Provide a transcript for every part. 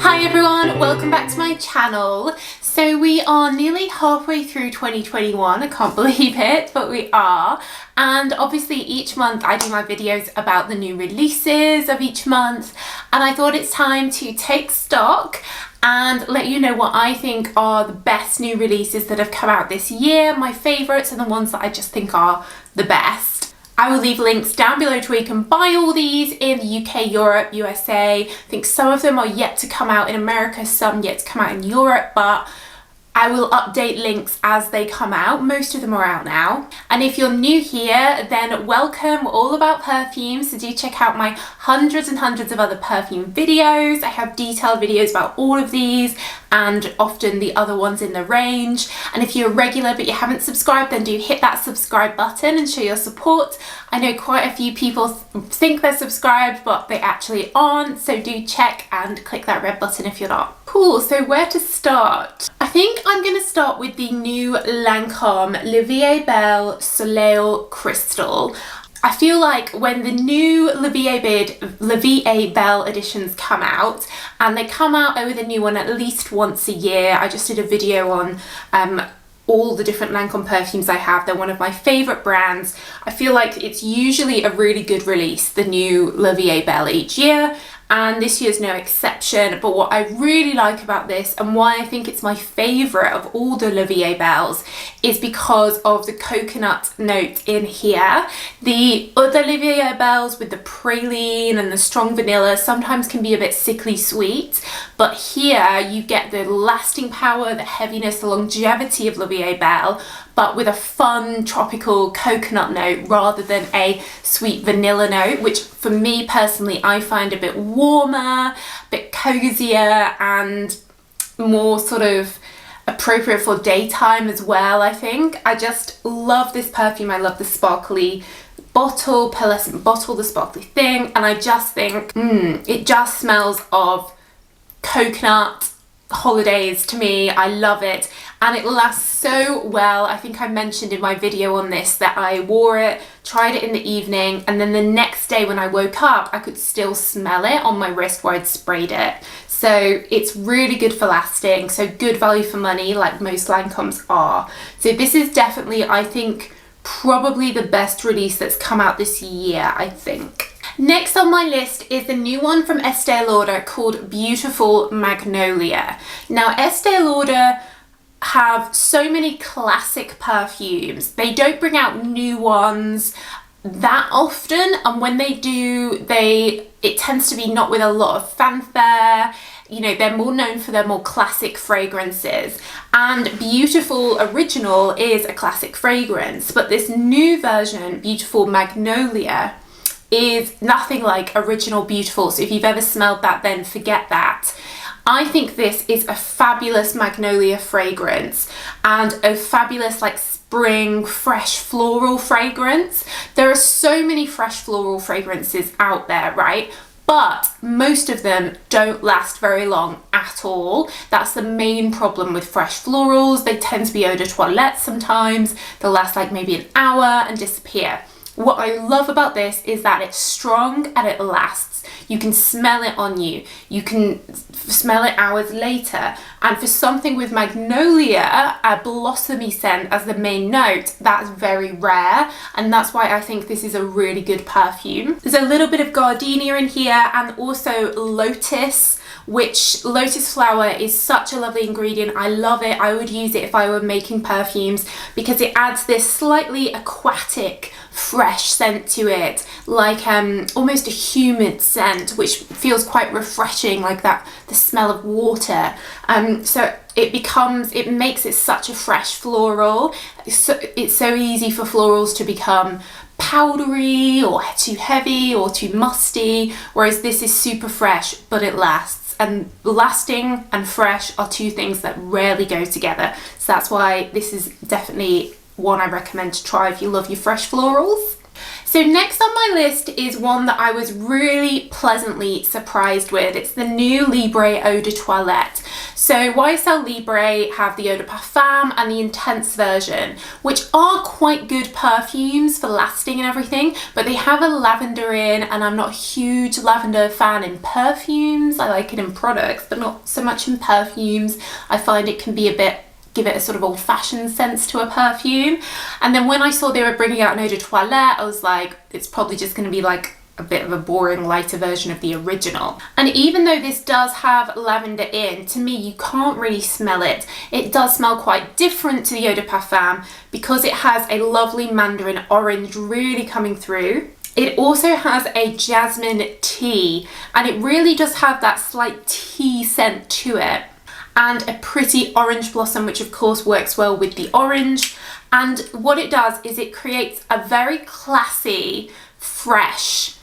Hi everyone, welcome back to my channel. So we are nearly halfway through 2021, I can't believe it, but we are. And obviously each month I do my videos about the new releases of each month, and I thought it's time to take stock and let you know what I think are the best new releases that have come out this year, my favourites and the ones that I just think are the best. I will leave links down below to where you can buy all these in the UK, Europe, USA. I think some of them are yet to come out in America, some yet to come out in Europe, but I will update links as they come out. Most of them are out now. And if you're new here, then welcome. We're all about perfumes, so do check out my hundreds and hundreds of other perfume videos. I have detailed videos about all of these and often the other ones in the range. And if you're a regular but you haven't subscribed, then do hit that subscribe button and show your support. I know quite a few people think they're subscribed, but they actually aren't, so do check and click that red button if you're not. Cool, so where to start? I think I'm going to start with the new Lancome La Vie Belle Soleil Crystal. I feel like when the new La Vie Belle editions come out, and they come out with a new one at least once a year. I just did a video on all the different Lancome perfumes I have. They're one of my favourite brands. I feel like it's usually a really good release, the new La Vie Belle each year, and this year's no exception. But what I really like about this, and why I think it's my favourite of all the La Vie Belles, is because of the coconut note in here. The other La Vie Belles with the praline and the strong vanilla sometimes can be a bit sickly sweet, but here you get the lasting power, the heaviness, the longevity of La Vie Belle, but with a fun tropical coconut note rather than a sweet vanilla note, which for me personally I find a bit warmer, a bit cozier and more sort of appropriate for daytime as well. I think I just love this perfume. I love the sparkly bottle, pearlescent bottle, the sparkly thing, and I just think it just smells of coconut holidays to me. I love it, and it lasts so well. I think I mentioned in my video on this that I wore it, tried it in the evening, and then the next day when I woke up I could still smell it on my wrist where I'd sprayed it. So it's really good for lasting, so good value for money like most Lancomes are. So this is definitely, I think, probably the best release that's come out this year, I think. Next on my list is the new one from Este Lauder called Beautiful Magnolia. Now Este Lauder have so many classic perfumes. They don't bring out new ones that often, and when they do, it tends to be not with a lot of fanfare. You know, they're more known for their more classic fragrances, and Beautiful Original is a classic fragrance, but this new version, Beautiful Magnolia, is nothing like Original Beautiful. So if you've ever smelled that, then forget that. I think this is a fabulous Magnolia fragrance and a fabulous like spring fresh floral fragrance. There are so many fresh floral fragrances out there, right? But most of them don't last very long at all. That's the main problem with fresh florals. They tend to be eau de toilette sometimes. They'll last like maybe an hour and disappear. What I love about this is that it's strong and it lasts. You can smell it on you. You can smell it hours later. And for something with Magnolia, a blossomy scent as the main note, that's very rare. And that's why I think this is a really good perfume. There's a little bit of gardenia in here and also lotus, which lotus flower is such a lovely ingredient. I love it. I would use it if I were making perfumes because it adds this slightly aquatic, fresh scent to it, like almost a humid scent, which feels quite refreshing, like that, the smell of water. So it makes it such a fresh floral. It's so easy for florals to become powdery or too heavy or too musty, whereas this is super fresh, but it lasts. And lasting and fresh are two things that rarely go together. So that's why this is definitely one I recommend to try if you love your fresh florals. So next on my list is one that I was really pleasantly surprised with. It's the new Libre Eau de Toilette. So YSL Libre have the Eau de Parfum and the Intense version, which are quite good perfumes for lasting and everything, but they have a lavender in, and I'm not a huge lavender fan in perfumes. I like it in products, but not so much in perfumes. I find it can be give it a sort of old-fashioned sense to a perfume. And then when I saw they were bringing out an Eau de Toilette, I was like, it's probably just going to be like a bit of a boring, lighter version of the original. And even though this does have lavender in, to me, you can't really smell it. It does smell quite different to the Eau de Parfum because it has a lovely mandarin orange really coming through. It also has a jasmine tea, and it really does have that slight tea scent to it, and a pretty orange blossom, which of course works well with the orange. And what it does is it creates a very classy, fresh,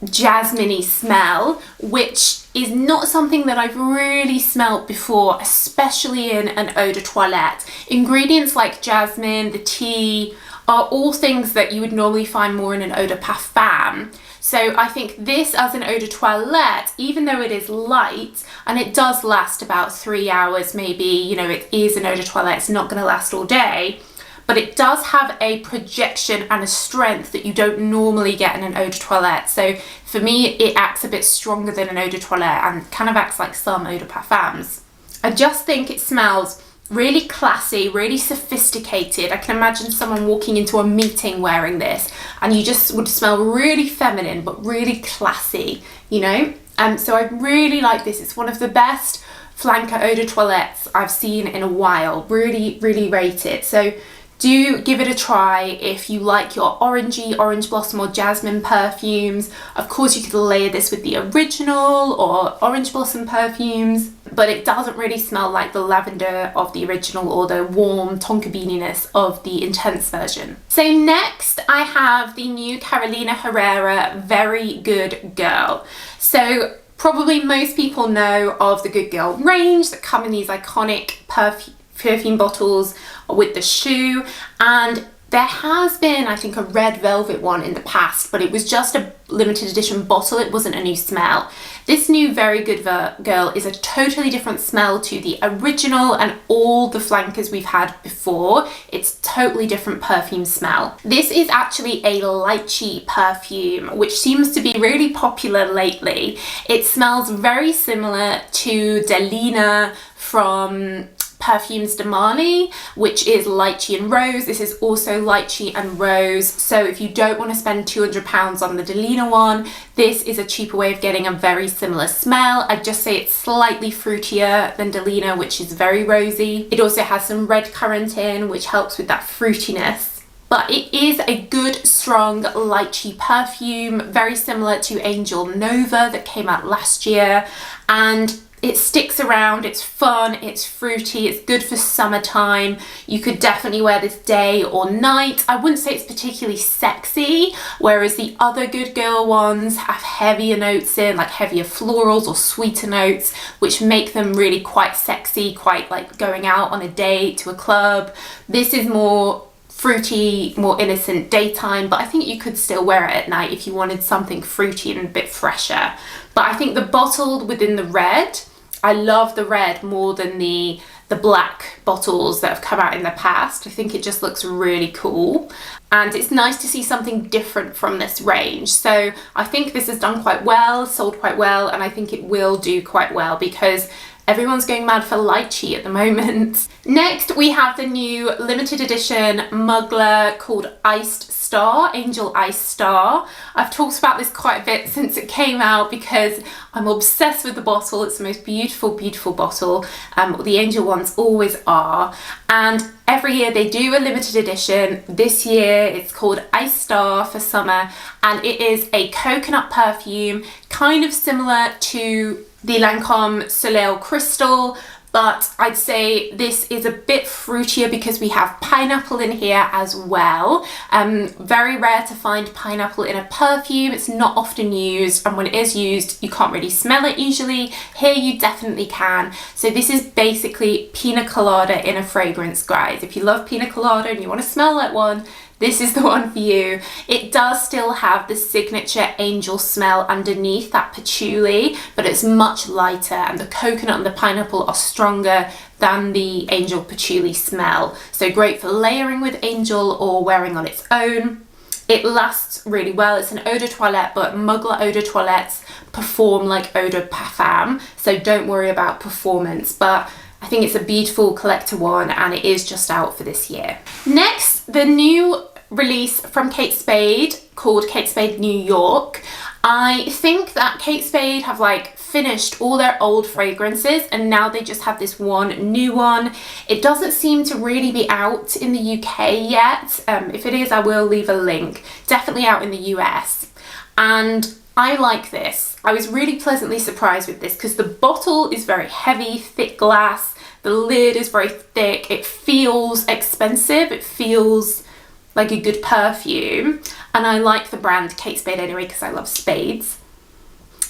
jasmine-y smell, which is not something that I've really smelled before, especially in an Eau de Toilette. Ingredients like jasmine, the tea, are all things that you would normally find more in an Eau de Parfum. So I think this as an Eau de Toilette, even though it is light and it does last about 3 hours maybe, you know, it is an Eau de Toilette, it's not going to last all day, but it does have a projection and a strength that you don't normally get in an Eau de Toilette. So for me, it acts a bit stronger than an Eau de Toilette and kind of acts like some Eau de Parfums. I just think it smells really classy, really sophisticated. I can imagine someone walking into a meeting wearing this and you just would smell really feminine but really classy, you know? So I really like this. It's one of the best flanker Eau de Toilettes I've seen in a while. Really, really rate it. So do give it a try if you like your orangey, orange blossom or jasmine perfumes. Of course, you could layer this with the original or orange blossom perfumes, but it doesn't really smell like the lavender of the original or the warm tonka beaniness of the Intense version. So next I have the new Carolina Herrera Very Good Girl. So probably most people know of the Good Girl range that come in these iconic perfume bottles with the shoe, and there has been, I think, a red velvet one in the past, but it was just a limited edition bottle. It wasn't a new smell. This new Very Good Girl is a totally different smell to the original and all the flankers we've had before. It's totally different perfume smell. This is actually a lychee perfume, which seems to be really popular lately. It smells very similar to Delina from Perfumes de Marly, which is lychee and rose. This is also lychee and rose. So if you don't want to spend £200 on the Delina one, this is a cheaper way of getting a very similar smell. I'd just say it's slightly fruitier than Delina, which is very rosy. It also has some red currant in, which helps with that fruitiness. But it is a good, strong lychee perfume, very similar to Angel Nova that came out last year. And it sticks around, it's fun, it's fruity, it's good for summertime. You could definitely wear this day or night. I wouldn't say it's particularly sexy, whereas the other Good Girl ones have heavier notes in, like heavier florals or sweeter notes, which make them really quite sexy, quite like going out on a date to a club. This is more fruity, more innocent daytime, but I think you could still wear it at night if you wanted something fruity and a bit fresher. But I think the bottle within the red, I love the red more than the black bottles that have come out in the past. I think it just looks really cool. And it's nice to see something different from this range. So I think this has done quite well, sold quite well, and I think it will do quite well because everyone's going mad for lychee at the moment. Next, we have the new limited edition Mugler called Ice Star, Angel Ice Star. I've talked about this quite a bit since it came out because I'm obsessed with the bottle. It's the most beautiful, beautiful bottle. The Angel ones always are. And every year they do a limited edition. This year it's called Ice Star for summer, and it is a coconut perfume, kind of similar to the Lancome Soleil Crystal, but I'd say this is a bit fruitier because we have pineapple in here as well. Very rare to find pineapple in a perfume. It's not often used, and when it is used, you can't really smell it usually. Here you definitely can. So this is basically pina colada in a fragrance, guys. If you love pina colada and you want to smell like one, this is the one for you. It does still have the signature angel smell underneath, that patchouli, but it's much lighter, and the coconut and the pineapple are stronger than the angel patchouli smell. So great for layering with angel or wearing on its own. It lasts really well. It's an eau de toilette, but Mugler Eau de Toilettes perform like eau de parfum, so don't worry about performance, but I think it's a beautiful collector one, and it is just out for this year. Next, the new release from Kate Spade called Kate Spade New York. I think that Kate Spade have like finished all their old fragrances and now they just have this one new one. It doesn't seem to really be out in the UK yet. If it is, I will leave a link. Definitely out in the US. And I like this. I was really pleasantly surprised with this because the bottle is very heavy, thick glass. The lid is very thick. It feels expensive. It feels like a good perfume. And I like the brand Kate Spade anyway because I love spades.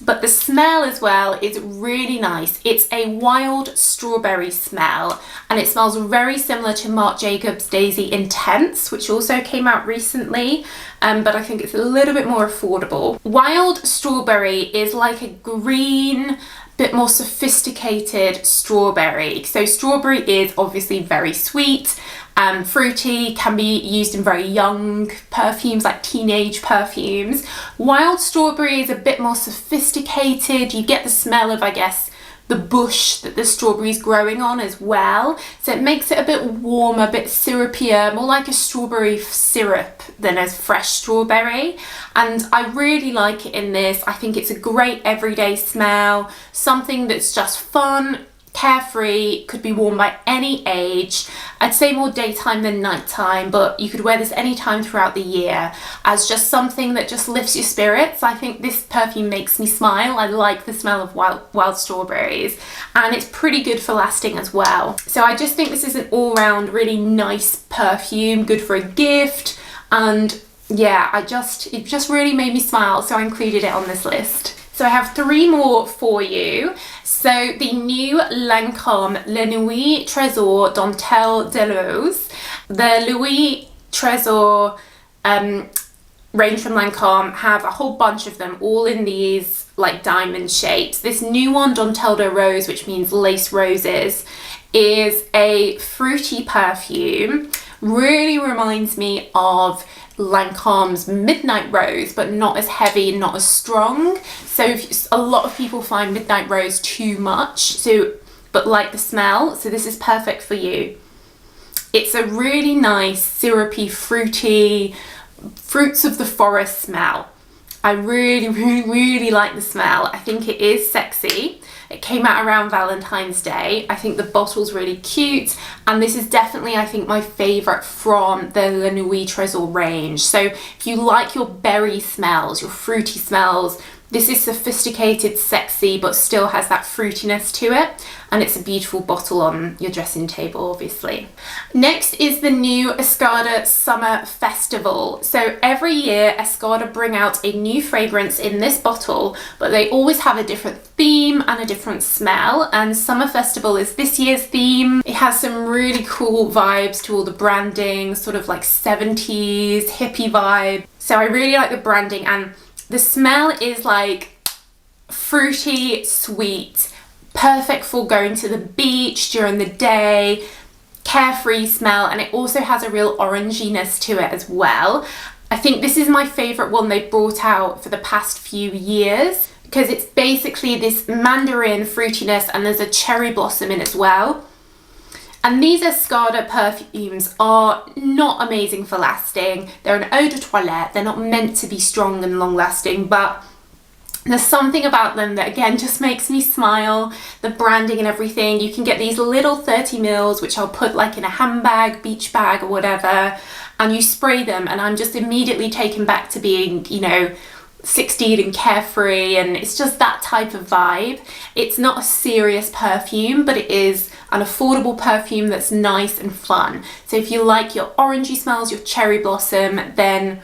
But the smell as well is really nice. It's a wild strawberry smell, and it smells very similar to Marc Jacobs Daisy Intense, which also came out recently, but I think it's a little bit more affordable. Wild strawberry is like a green, bit more sophisticated strawberry. So strawberry is obviously very sweet, fruity, can be used in very young perfumes like teenage perfumes. Wild strawberry is a bit more sophisticated. You get the smell of, I guess, the bush that the strawberry is growing on as well. So it makes it a bit warmer, a bit syrupier, more like a strawberry syrup than a fresh strawberry. And I really like it in this. I think it's a great everyday smell, something that's just fun, carefree, could be worn by any age. I'd say more daytime than nighttime, but you could wear this anytime throughout the year as just something that just lifts your spirits. I think this perfume makes me smile. I like the smell of wild strawberries, and it's pretty good for lasting as well. So I just think this is an all-round really nice perfume, good for a gift, and yeah, it just really made me smile, so I included it on this list. So I have 3 more for you. So the new Lancome La Nuit Tresor Dentelle de Rose. The Nuit Tresor range from Lancome have a whole bunch of them, all in these like diamond shapes. This new one, Dentelle de Rose, which means lace roses, is a fruity perfume. Really reminds me of Lancome's Midnight Rose, but not as heavy and not as strong. So a lot of people find Midnight Rose too much, but like the smell, so this is perfect for you. It's a really nice syrupy, fruity, fruits of the forest smell. I really like the smell. I think it is sexy. It came out around Valentine's Day. I think the bottle's really cute, and this is definitely, I think, my favourite from the La Nuit Tresor range. So if you like your berry smells, your fruity smells, this is sophisticated, sexy, but still has that fruitiness to it, and it's a beautiful bottle on your dressing table, obviously. Next is the new Escada Summer Festival. So every year Escada bring out a new fragrance in this bottle, but they always have a different theme and a different smell, and Summer Festival is this year's theme. It has some really cool vibes to all the branding, sort of like 70s hippie vibe. So I really like the branding, and the smell is like fruity, sweet, perfect for going to the beach during the day, carefree smell, and it also has a real oranginess to it as well. I think this is my favourite one they brought out for the past few years because it's basically this mandarin fruitiness, and there's a cherry blossom in as well. And these Escada perfumes are not amazing for lasting. They're an eau de toilette. They're not meant to be strong and long lasting, but there's something about them that again just makes me smile. The branding and everything. You can get these little 30 mils, which I'll put like in a handbag, beach bag or whatever, and you spray them, and I'm just immediately taken back to being, you know, 16 and carefree, and it's just that type of vibe. It's not a serious perfume, but it is an affordable perfume that's nice and fun. So if you like your orangey smells, your cherry blossom, then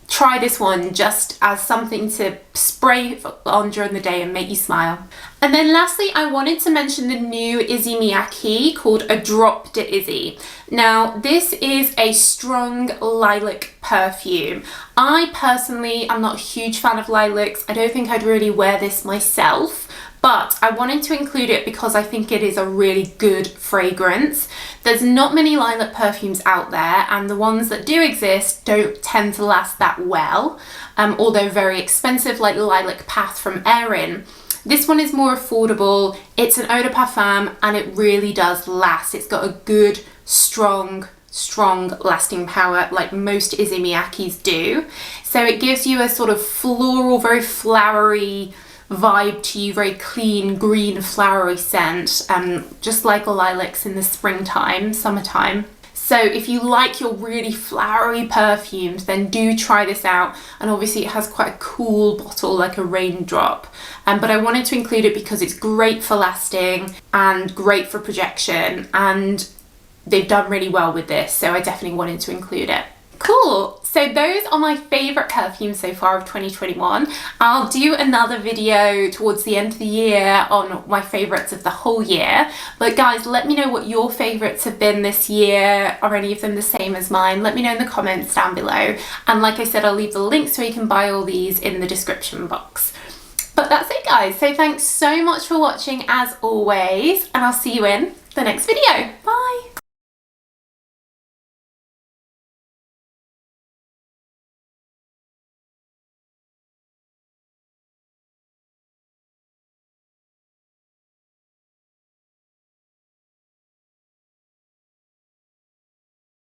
try this one just as something to spray on during the day and make you smile. And then lastly, I wanted to mention the new Issey Miyake called A Drop de Issey. Now, this is a strong lilac perfume. I personally am not a huge fan of lilacs. I don't think I'd really wear this myself, but I wanted to include it because I think it is a really good fragrance. There's not many lilac perfumes out there, and the ones that do exist don't tend to last that well, although very expensive, like Lilac Path from Erin. This one is more affordable. It's an eau de parfum, and it really does last. It's got a good, strong lasting power, like most Issey Miyakes do. So it gives you a sort of floral, very flowery vibe to you, very clean, green, flowery scent, just like lilacs in the springtime, summertime. So if you like your really flowery perfumes, then do try this out. And obviously it has quite a cool bottle, like a raindrop. But I wanted to include it because it's great for lasting and great for projection. And they've done really well with this, so I definitely wanted to include it. Cool, so those are my favourite perfumes so far of 2021. I'll do another video towards the end of the year on my favourites of the whole year. But guys, let me know what your favourites have been this year. Are any of them the same as mine? Let me know in the comments down below. And like I said, I'll leave the links so you can buy all these in the description box. But that's it guys, so thanks so much for watching as always, and I'll see you in the next video.